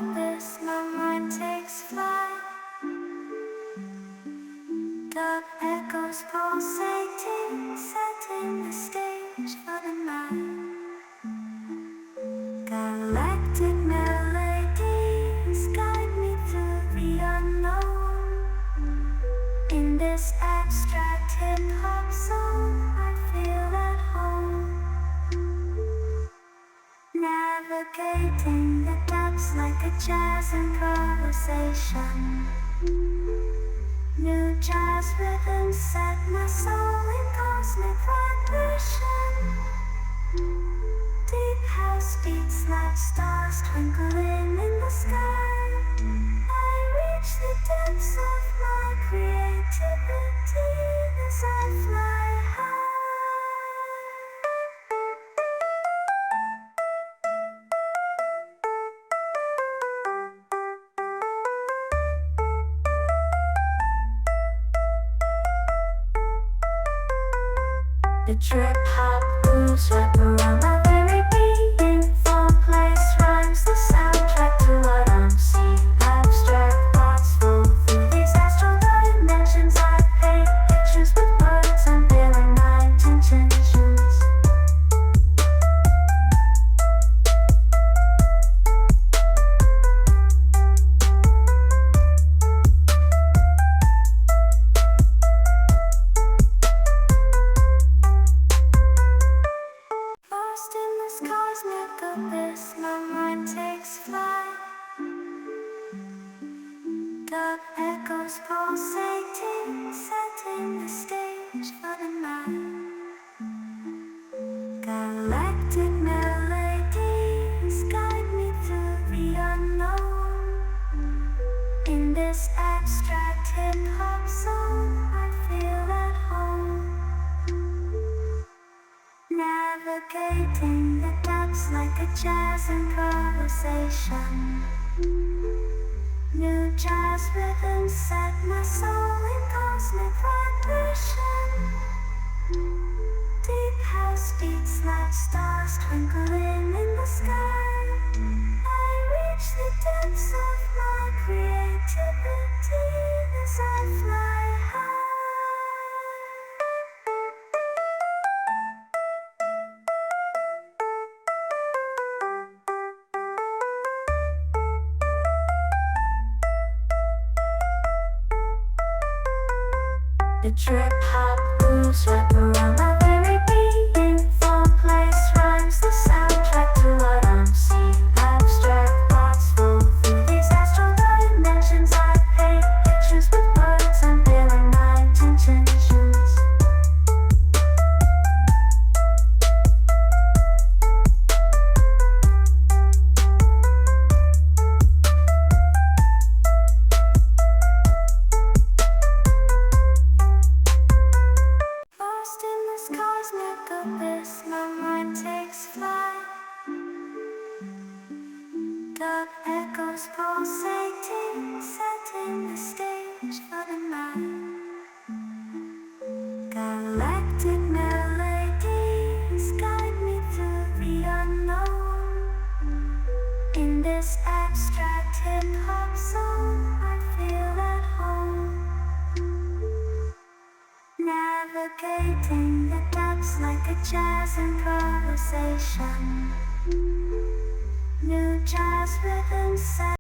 abyss, my mind takes flight. Dark echoes pulsating, setting the stage for the night. Galactic melodies guide me through the unknown. In this abstract hip-hop song, I feel at home. Navigating the depths like a jazz improvisation. New jazz rhythms set my soul in cosmic vibration. Deep house beats like stars twinkling in the sky. I reach the depths of my creativity as I fly high. The trip hop grooves wrap around my very being. Fun place rhymes the soundtrack to what I'm seeing. Abstract thoughts flow through these astral dimensions. I paint pictures with words, unveiling my intentions. Lost in this cosmic abyss, my mind takes flight. Dark echoes pulsating, setting the stage for the night. Galactic melodies guide me through the unknown. In this abstract hip-hop song, I feel at home. Navigating the depths like a jazz improvisation. New jazz rhythms set my soul in cosmic vibration. Deep house beats like stars twinkling in the sky. I reach the depths of my creativity as I fly high. The trip hop grooves wrap around my very being. Fun place rhymes the soundtrack to what I'm seeing. Abstract thoughts flow through these astral dimensions. I paint pictures with words, unveiling my intentions. Lost in this cosmic abyss, my mind takes flight. Dark echoes pulsating, setting the stage for the night. Galactic melodies guide me through the unknown. In this abstract hip-hop song, I feel at home. Navigating the depths like a jazz improvisation. New jazz rhythms set